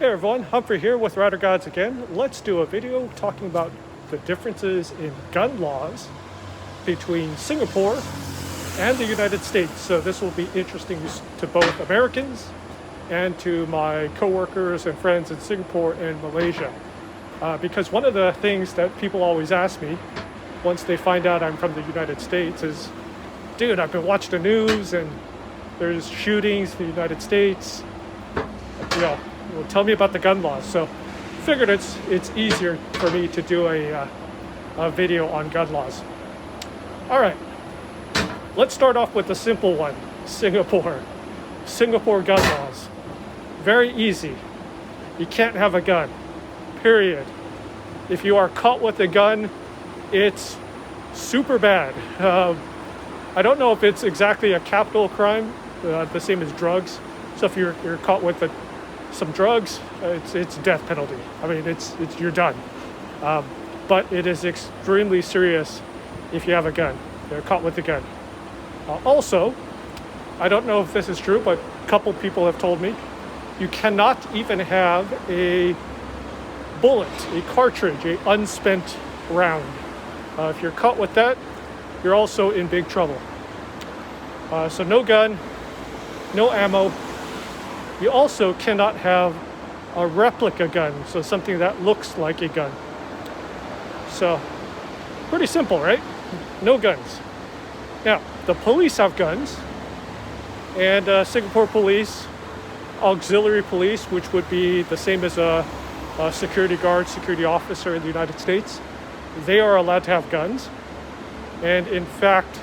Hey everyone, Humphrey here with Rider Gods again. Let's do a video talking about the differences in gun laws between Singapore and the United States. So this will be interesting to both Americans and to my coworkers and friends in Singapore and Malaysia. Because one of the things that people always ask me once they find out I'm from the United States is, dude, I've been watching the news and there's shootings in the United States. Well, tell me about the gun laws. So figured it's easier for me to do a video on gun laws. All right, let's start off with the simple one. Singapore gun laws. Very easy. You can't have a gun, period. If you are caught with a gun, it's super bad. I don't know if it's exactly a capital crime, the same as drugs. So if you're caught with some drugs, it's death penalty. I mean, it's you're done. But it is extremely serious if you have a gun. They're caught with a gun. Also, I don't know if this is true, but a couple people have told me you cannot even have a bullet, a cartridge, a unspent round. If you're caught with that, you're also in big trouble. So no gun, no ammo. You also cannot have a replica gun, so something that looks like a gun. So, pretty simple, right? No guns. Now, the police have guns, and Singapore police, auxiliary police, which would be the same as a security guard, security officer in the United States, they are allowed to have guns. And in fact,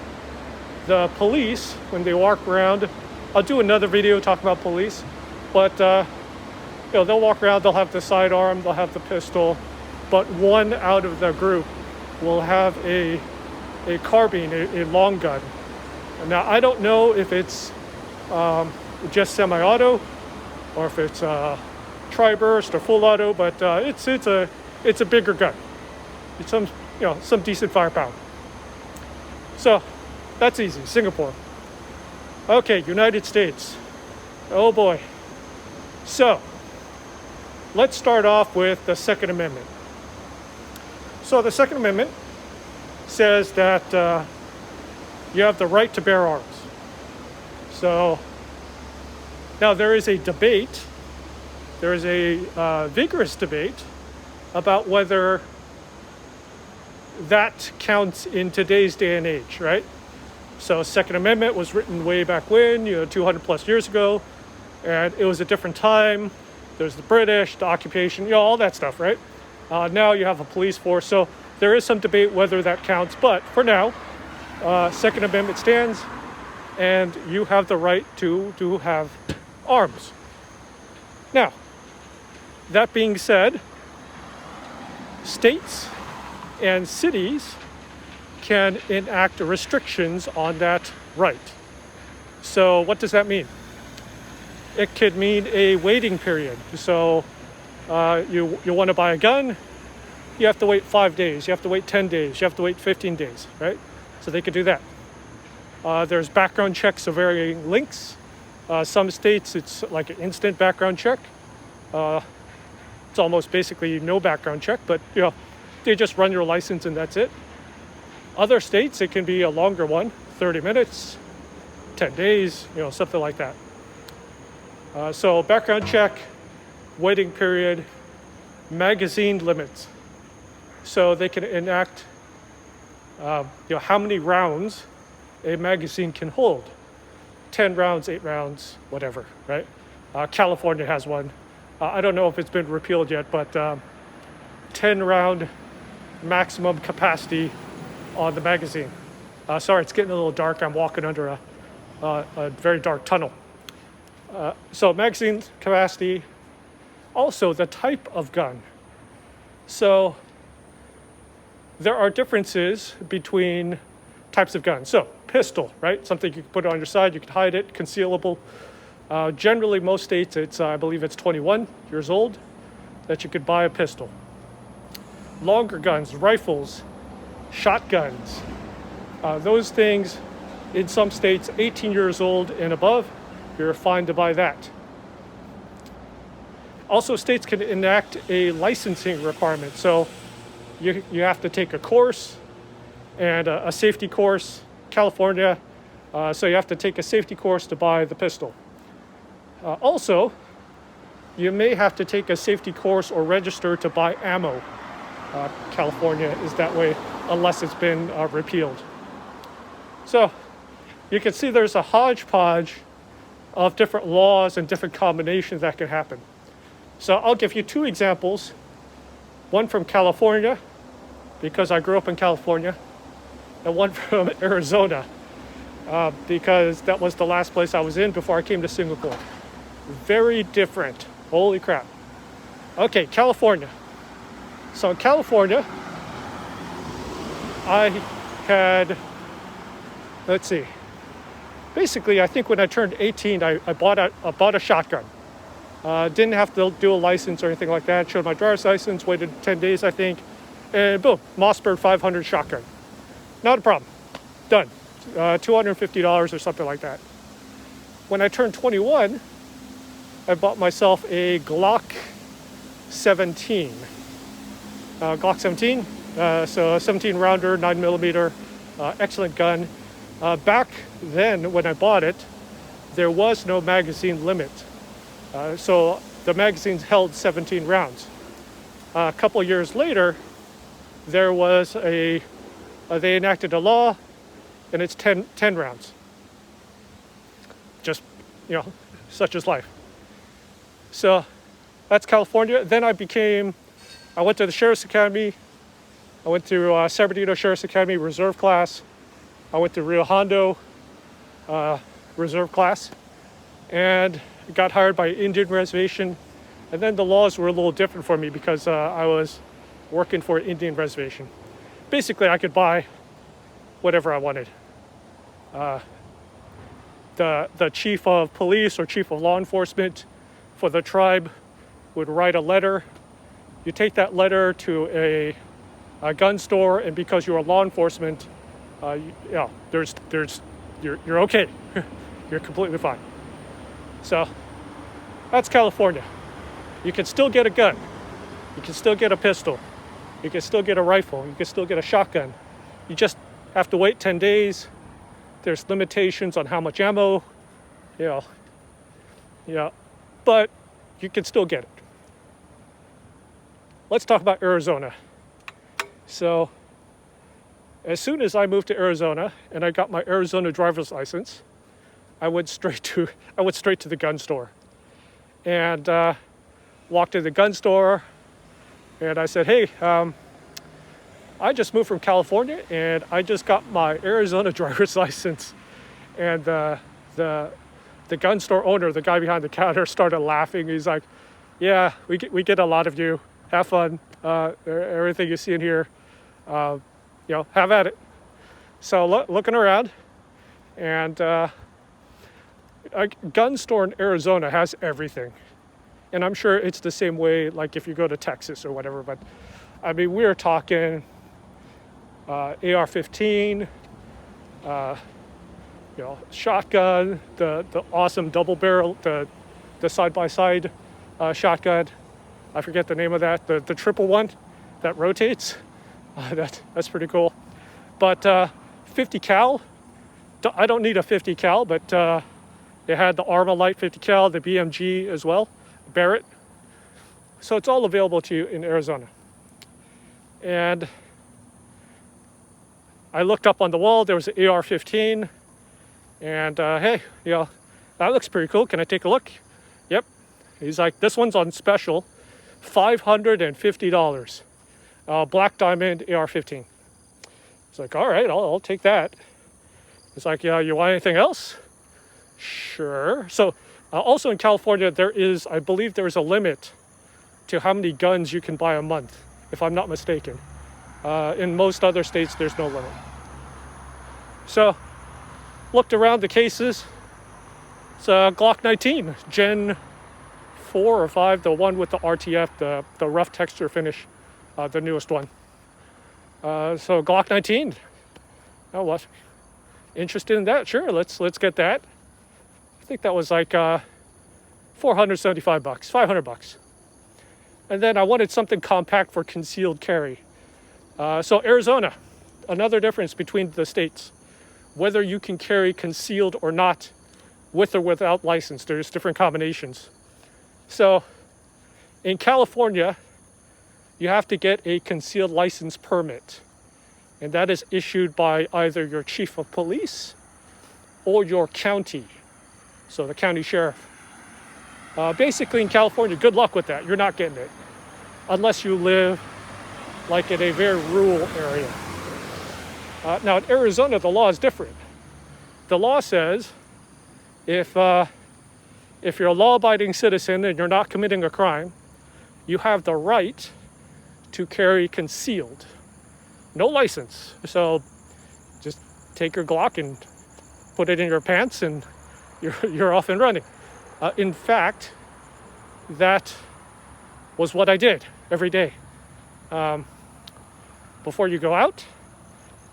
the police, when they walk around, I'll do another video talking about police, but they'll walk around, they'll have the sidearm, they'll have the pistol, but one out of the group will have a carbine, a long gun. Now, I don't know if it's just semi-auto or if it's tri-burst or full auto, but it's a bigger gun. It's some decent firepower. So that's easy. Singapore. Okay, United States. Oh boy. So let's start off with the Second Amendment. So the Second Amendment says that you have the right to bear arms. So now there is a debate, there is a vigorous debate about whether that counts in today's day and age, right? So Second Amendment was written way back when, 200 plus years ago, and it was a different time. There's the British, the occupation, all that stuff, right? Now you have a police force, so there is some debate whether that counts, but for now, Second Amendment stands, and you have the right to have arms. Now, that being said, states and cities can enact restrictions on that right. So what does that mean? It could mean a waiting period. So you want to buy a gun, you have to wait 5 days, you have to wait 10 days, you have to wait 15 days, right? So they could do that. There's background checks of varying lengths. Some states, it's like an instant background check. It's almost basically no background check, but they just run your license and that's it. Other states, it can be a longer one, 30 minutes, 10 days, something like that. So background check, waiting period, magazine limits. So they can enact, how many rounds a magazine can hold. 10 rounds, 8 rounds, whatever, right? California has one. I don't know if it's been repealed yet, but 10 round maximum capacity on the magazine. Sorry, it's getting a little dark. I'm walking under a very dark tunnel. So magazine capacity, also the type of gun. So there are differences between types of guns. So pistol, right? Something you can put on your side, you can hide it, concealable. Generally, most states, I believe it's 21 years old that you could buy a pistol. Longer guns, rifles, shotguns, those things in some states 18 years old and above, you're fine to buy that. Also, states can enact a licensing requirement. So you have to take a course and a safety course. California, so you have to take a safety course to buy the pistol. Also, you may have to take a safety course or register to buy ammo. California is that way unless it's been repealed. So you can see there's a hodgepodge of different laws and different combinations that can happen. So I'll give you two examples. One from California, because I grew up in California, and one from Arizona, because that was the last place I was in before I came to Singapore. Very different. Holy crap. Okay, California. So in California, I had, let's see, basically I think when I turned 18, I bought a shotgun. Didn't have to do a license or anything like that. Showed my driver's license, waited 10 days I think, and boom, Mossberg 500 shotgun. Not a problem. Done. $250 or something like that. When I turned 21, I bought myself a Glock 17. Glock 17, so a 17 rounder, 9mm, excellent gun. Back then, when I bought it, there was no magazine limit. So the magazines held 17 rounds. A couple years later, there was they enacted a law, and it's 10 rounds. Just, such is life. So that's California. Then I went to the Sheriff's Academy. I went to San Bernardino Sheriff's Academy reserve class. I went to Rio Hondo reserve class, and got hired by Indian reservation. And then the laws were a little different for me because I was working for an Indian reservation. Basically, I could buy whatever I wanted. The chief of police or chief of law enforcement for the tribe would write a letter. You take that letter to a gun store, and because you're a law enforcement, you're okay. You're completely fine. So that's California. You can still get a gun. You can still get a pistol. You can still get a rifle. You can still get a shotgun. You just have to wait 10 days. There's limitations on how much ammo, but you can still get it. Let's talk about Arizona. So as soon as I moved to Arizona and I got my Arizona driver's license, I went straight to the gun store and walked to the gun store, and I said, hey, I just moved from California and I just got my Arizona driver's license. And the gun store owner, the guy behind the counter, started laughing. He's like, yeah, we get a lot of you. Have fun. Everything you see in here, have at it. So looking around, and a gun store in Arizona has everything. And I'm sure it's the same way, like if you go to Texas or whatever. But I mean, we're talking AR-15, shotgun, the awesome double barrel, the side-by-side shotgun. I forget the name of that. The triple one that rotates. That's pretty cool. But 50 cal. I don't need a 50 cal, but they had the Armalite 50 cal, the BMG as well, Barrett. So it's all available to you in Arizona. And I looked up on the wall. There was an AR-15, and hey, that looks pretty cool. Can I take a look? Yep. He's like, this one's on special, $550. Black Diamond AR-15. It's like, all right, I'll take that. It's like, yeah, you want anything else? Sure. So also in California, I believe there's a limit to how many guns you can buy a month, if I'm not mistaken. In most other states, there's no limit. So looked around the cases. It's a Glock 19, Gen 4 or 5, the one with the RTF, the rough texture finish, the newest one. So Glock 19. Oh, what? Interested in that? Sure, let's get that. I think that was like $475, $500. And then I wanted something compact for concealed carry. So Arizona, another difference between the states, whether you can carry concealed or not, with or without license. There's different combinations. So in California, you have to get a concealed license permit. And that is issued by either your chief of police or your county. So the county sheriff. Basically in California, good luck with that. You're not getting it. Unless you live like in a very rural area. Now in Arizona, the law is different. The law says if you're a law-abiding citizen and you're not committing a crime, you have the right to carry concealed. No license. So just take your Glock and put it in your pants and you're off and running. In fact, that was what I did every day. Before you go out,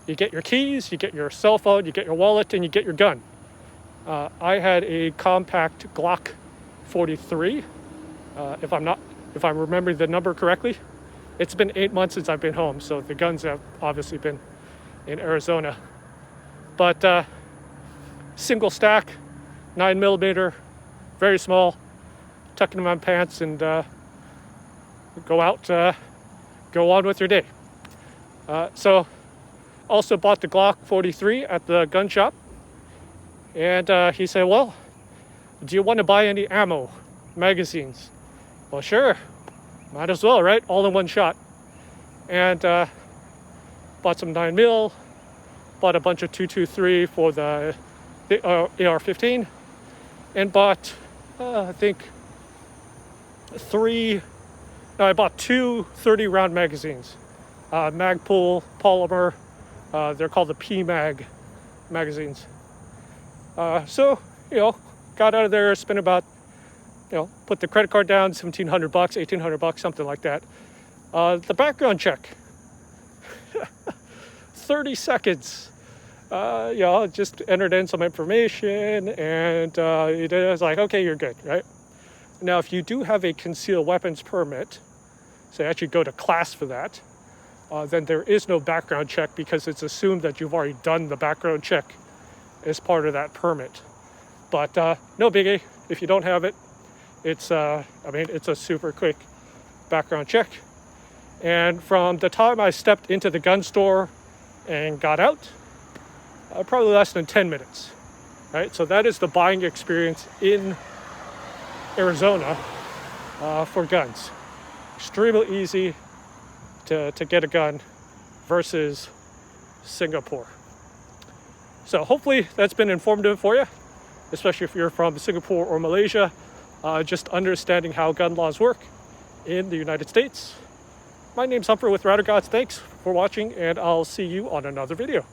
you get your keys, you get your cell phone, you get your wallet, and you get your gun. I had a compact Glock 43, if I'm remembering the number correctly. It's been 8 months since I've been home, so the guns have obviously been in Arizona. But single stack, 9mm, very small, tuck it in my pants and go out, go on with your day. So also bought the Glock 43 at the gun shop. And he said, well, do you want to buy any ammo, magazines? Well, sure. Might as well, right? All in one shot. And bought some 9mm, bought a bunch of 223 for the AR-15, and bought, I think, I bought two 30-round magazines. Magpul polymer, they're called the PMag magazines. So, got out of there, spent about, put the credit card down, $1,700, $1,800, something like that. The background check, 30 seconds. Just entered in some information and it was like, okay, you're good, right? Now, if you do have a concealed weapons permit, so you actually go to class for that, then there is no background check because it's assumed that you've already done the background check as part of that permit. But no biggie. If you don't have it, it's it's a super quick background check. And from the time I stepped into the gun store and got out, probably less than 10 minutes, right? So that is the buying experience in Arizona for guns. Extremely easy to get a gun versus Singapore. So hopefully that's been informative for you, especially if you're from Singapore or Malaysia, just understanding how gun laws work in the United States. My name's Humper with Rider Gods. Thanks for watching, and I'll see you on another video.